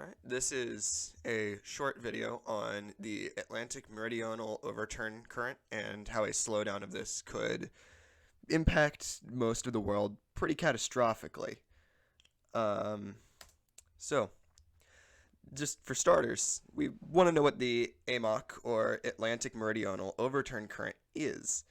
Alright, this is a short video on the Atlantic Meridional Overturn current and how a slowdown of this could impact most of the world pretty catastrophically. Um, so, just for starters, we want to know what the AMOC, or Atlantic Meridional Overturn current, is.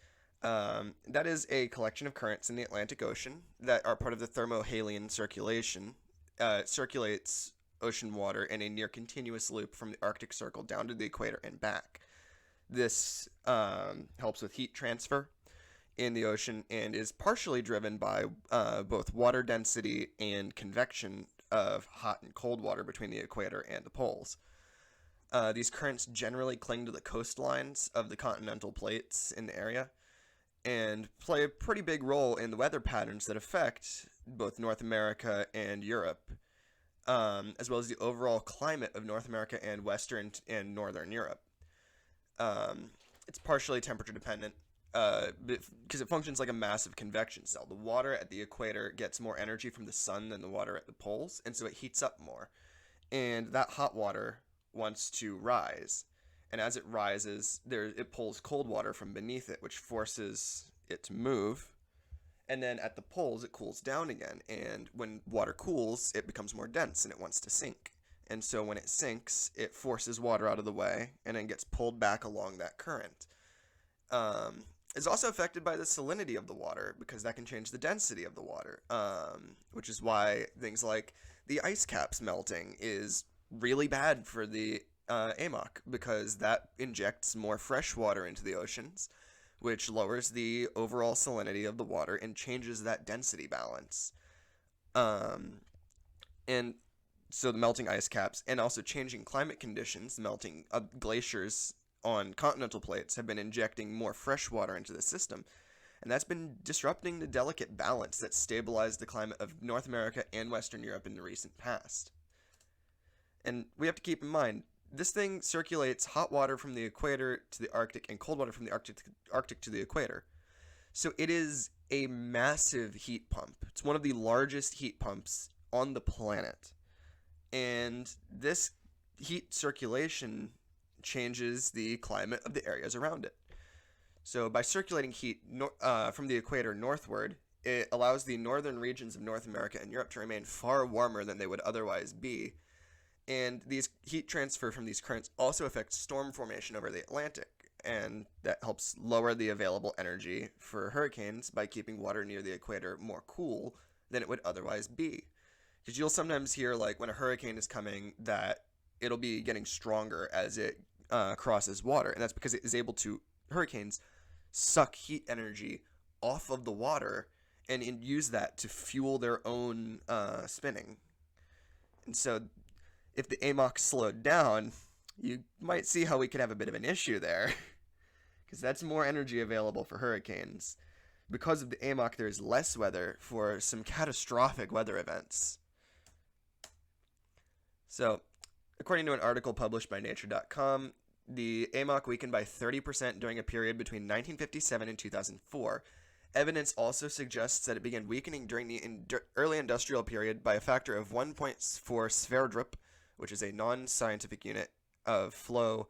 That is a collection of currents in the Atlantic Ocean that are part of the thermohalian circulation. It circulates ocean water in a near continuous loop from the Arctic Circle down to the equator and back. This helps with heat transfer in the ocean and is partially driven by both water density and convection of hot and cold water between the equator and the poles. These currents generally cling to the coastlines of the continental plates in the area and play a pretty big role in the weather patterns that affect both North America and Europe, as well as the overall climate of North America and Western and Northern Europe. It's partially temperature dependent because it functions like a massive convection cell. The water at the equator gets more energy from the sun than the water at the poles, and so it heats up more. And that hot water wants to rise. And as it rises, it pulls cold water from beneath it, which forces it to move. And then at the poles, it cools down again. And when water cools, it becomes more dense and it wants to sink. And so when it sinks, it forces water out of the way and then gets pulled back along that current. It's also affected by the salinity of the water because that can change the density of the water, which is why things like the ice caps melting is really bad for the AMOC because that injects more fresh water into the oceans, which lowers the overall salinity of the water and changes that density balance. And so the melting ice caps and also changing climate conditions, the melting glaciers on continental plates have been injecting more fresh water into the system, and that's been disrupting the delicate balance that stabilized the climate of North America and Western Europe in the recent past. And we have to keep in mind, this thing circulates hot water from the equator to the Arctic and cold water from the Arctic to the equator. So it is a massive heat pump. It's one of the largest heat pumps on the planet. And this heat circulation changes the climate of the areas around it. So by circulating heat from the equator northward, it allows the northern regions of North America and Europe to remain far warmer than they would otherwise be. And these heat transfer from these currents also affects storm formation over the Atlantic, and that helps lower the available energy for hurricanes by keeping water near the equator more cool than it would otherwise be. Because you'll sometimes hear, like, when a hurricane is coming, that it'll be getting stronger as it crosses water, and that's because it is able to, hurricanes suck heat energy off of the water and use that to fuel their own spinning. And so if the AMOC slowed down, you might see how we could have a bit of an issue there, because that's more energy available for hurricanes. Because of the AMOC, there's less weather for some catastrophic weather events. So, according to an article published by Nature.com, the AMOC weakened by 30% during a period between 1957 and 2004. Evidence also suggests that it began weakening during the early industrial period by a factor of 1.4 Sverdrup, which is a non-scientific unit of flow.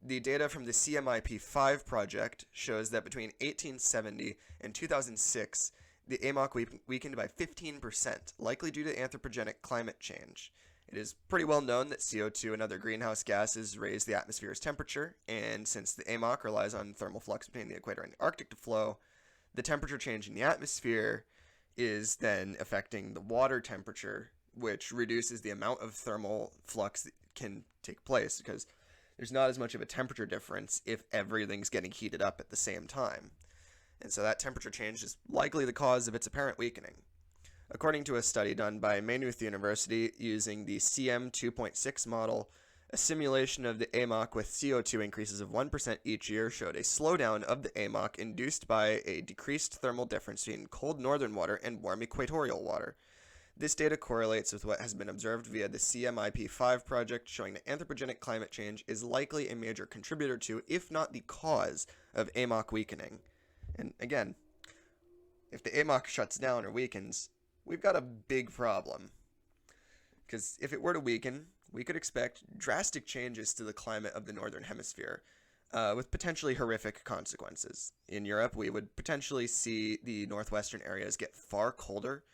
The data from the CMIP5 project shows that between 1870 and 2006, the AMOC weakened by 15%, likely due to anthropogenic climate change. It is pretty well known that CO2 and other greenhouse gases raise the atmosphere's temperature, and since the AMOC relies on thermal flux between the equator and the Arctic to flow, the temperature change in the atmosphere is then affecting the water temperature, which reduces the amount of thermal flux that can take place, because there's not as much of a temperature difference if everything's getting heated up at the same time. And so that temperature change is likely the cause of its apparent weakening. According to a study done by Maynooth University using the CM 2.6 model, a simulation of the AMOC with CO2 increases of 1% each year showed a slowdown of the AMOC induced by a decreased thermal difference between cold northern water and warm equatorial water. This data correlates with what has been observed via the CMIP5 project, showing that anthropogenic climate change is likely a major contributor to, if not the cause, of AMOC weakening. And again, if the AMOC shuts down or weakens, we've got a big problem. Because if it were to weaken, we could expect drastic changes to the climate of the northern hemisphere, with potentially horrific consequences. In Europe, we would potentially see the northwestern areas get far colder,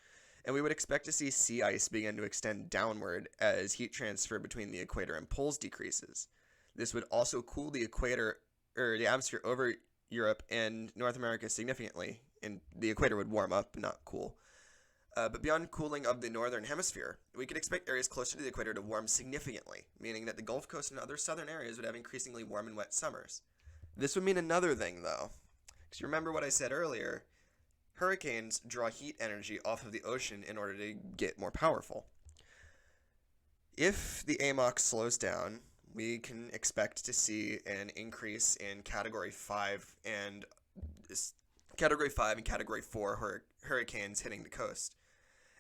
and we would expect to see sea ice begin to extend downward as heat transfer between the equator and poles decreases. This would also cool the equator or the atmosphere over Europe and North America significantly, and the equator would warm up, not cool. But beyond cooling of the northern hemisphere, we could expect areas closer to the equator to warm significantly, meaning that the Gulf Coast and other southern areas would have increasingly warm and wet summers. This would mean another thing, though. Because you remember what I said earlier, hurricanes draw heat energy off of the ocean in order to get more powerful. If the AMOC slows down, we can expect to see an increase in Category 5 and Category 4 hurricanes hitting the coast.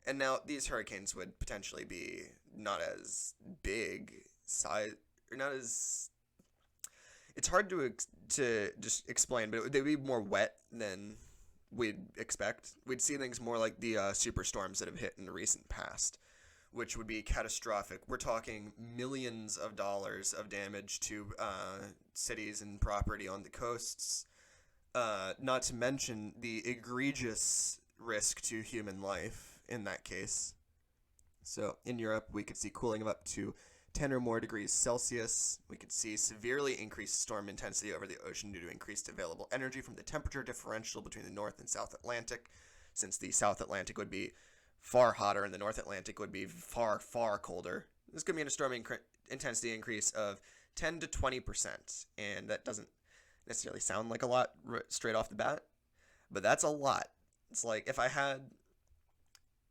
And now these hurricanes would potentially be not as big size, or not as. It's hard to just explain, but they'd be more wet than we'd expect. We'd see things more like the superstorms that have hit in the recent past, which would be catastrophic. We're talking millions of dollars of damage to cities and property on the coasts, not to mention the egregious risk to human life in that case. So in Europe, we could see cooling of up to 10 or more degrees Celsius. We could see severely increased storm intensity over the ocean due to increased available energy from the temperature differential between the North and South Atlantic, since the South Atlantic would be far hotter and the North Atlantic would be far, far colder. This could mean a storm intensity increase of 10 to 20%, and that doesn't necessarily sound like a lot straight off the bat, but that's a lot. It's like if I had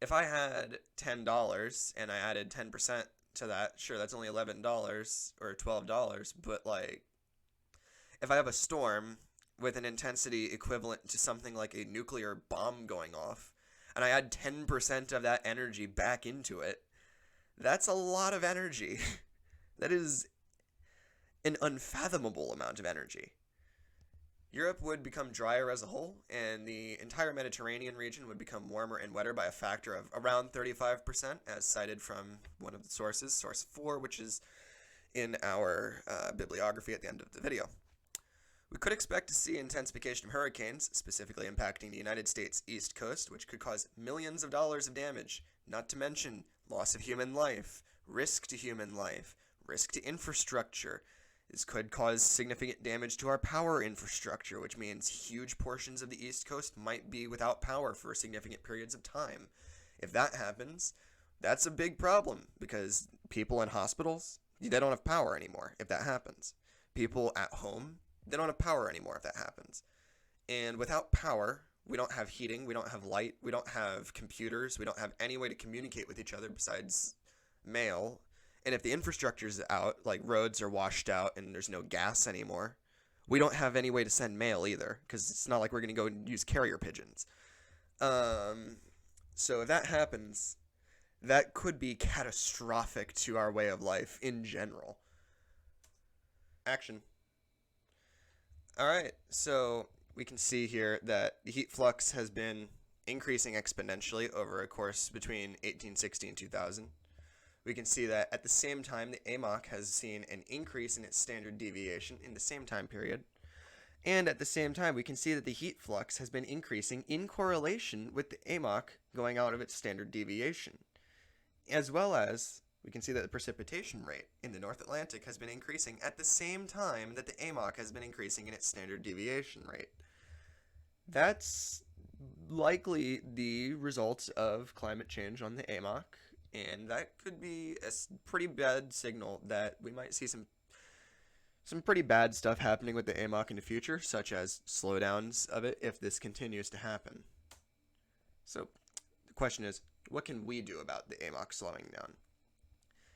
$10 and I added 10% to that, sure, that's only $11 or $12, but like if I have a storm with an intensity equivalent to something like a nuclear bomb going off, and I add 10% of that energy back into it, that's a lot of energy. That is an unfathomable amount of energy. Europe would become drier as a whole, and the entire Mediterranean region would become warmer and wetter by a factor of around 35%, as cited from one of the sources, source 4, which is in our bibliography at the end of the video. We could expect to see intensification of hurricanes, specifically impacting the United States East Coast, which could cause millions of dollars of damage, not to mention loss of human life, risk to human life, risk to infrastructure. This could cause significant damage to our power infrastructure, which means huge portions of the East Coast might be without power for significant periods of time. If that happens, that's a big problem, because people in hospitals, they don't have power anymore if that happens. People at home, they don't have power anymore if that happens. And without power, we don't have heating, we don't have light, we don't have computers, we don't have any way to communicate with each other besides mail. And if the infrastructure is out, like roads are washed out and there's no gas anymore, we don't have any way to send mail either, because it's not like we're going to go and use carrier pigeons. So if that happens, that could be catastrophic to our way of life in general. Action. Alright, so we can see here that the heat flux has been increasing exponentially over a course between 1860 and 2000. We can see that at the same time, the AMOC has seen an increase in its standard deviation in the same time period. And at the same time, we can see that the heat flux has been increasing in correlation with the AMOC going out of its standard deviation. As well as, we can see that the precipitation rate in the North Atlantic has been increasing at the same time that the AMOC has been increasing in its standard deviation rate. That's likely the result of climate change on the AMOC. And that could be a pretty bad signal that we might see some pretty bad stuff happening with the AMOC in the future, such as slowdowns of it if this continues to happen. So the question is, what can we do about the AMOC slowing down?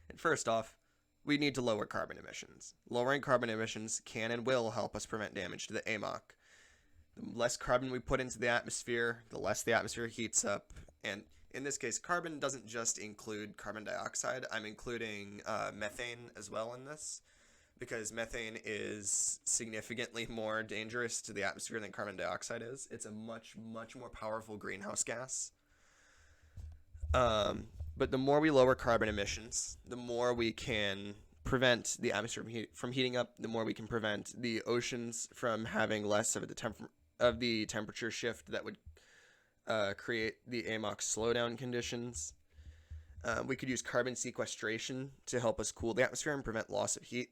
And first off, we need to lower carbon emissions. Lowering carbon emissions can and will help us prevent damage to the AMOC. The less carbon we put into the atmosphere, the less the atmosphere heats up, and in this case, carbon doesn't just include carbon dioxide. I'm including methane as well in this, because methane is significantly more dangerous to the atmosphere than carbon dioxide is. It's a much, much more powerful greenhouse gas. But the more we lower carbon emissions, the more we can prevent the atmosphere from heating up, the more we can prevent the oceans from having less of the temperature shift that would create the AMOC slowdown conditions. We could use carbon sequestration to help us cool the atmosphere and prevent loss of heat,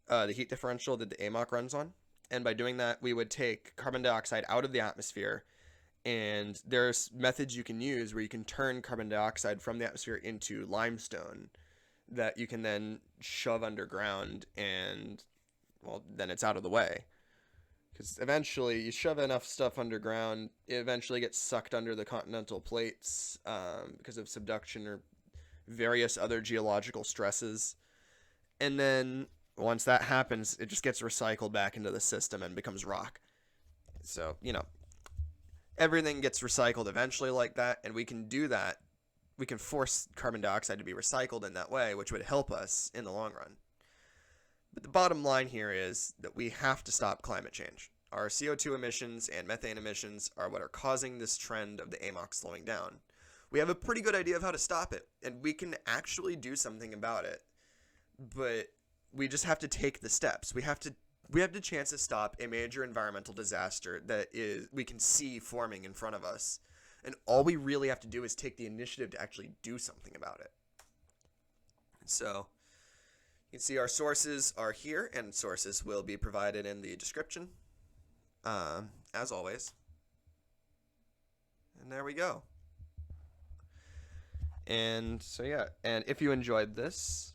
the heat differential that the AMOC runs on. And by doing that, we would take carbon dioxide out of the atmosphere. And there's methods you can use where you can turn carbon dioxide from the atmosphere into limestone that you can then shove underground, and, well, then it's out of the way. Because eventually, you shove enough stuff underground, it eventually gets sucked under the continental plates because of subduction or various other geological stresses. And then once that happens, it just gets recycled back into the system and becomes rock. So, everything gets recycled eventually like that, and we can do that. We can force carbon dioxide to be recycled in that way, which would help us in the long run. But the bottom line here is that we have to stop climate change. Our CO2 emissions and methane emissions are what are causing this trend of the AMOC slowing down. We have a pretty good idea of how to stop it, and we can actually do something about it. But we just have to take the steps. We have the chance to stop a major environmental disaster that we can see forming in front of us. And all we really have to do is take the initiative to actually do something about it. So you can see our sources are here, and sources will be provided in the description, as always. And there we go. And so, yeah, and if you enjoyed this,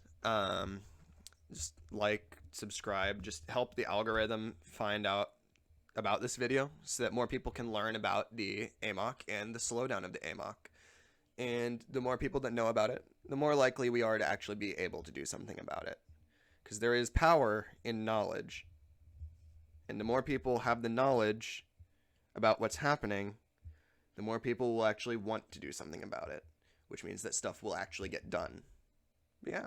just like, subscribe, just help the algorithm find out about this video so that more people can learn about the AMOC and the slowdown of the AMOC. And the more people that know about it, the more likely we are to actually be able to do something about it. Because there is power in knowledge. And the more people have the knowledge about what's happening, the more people will actually want to do something about it, which means that stuff will actually get done. Yeah.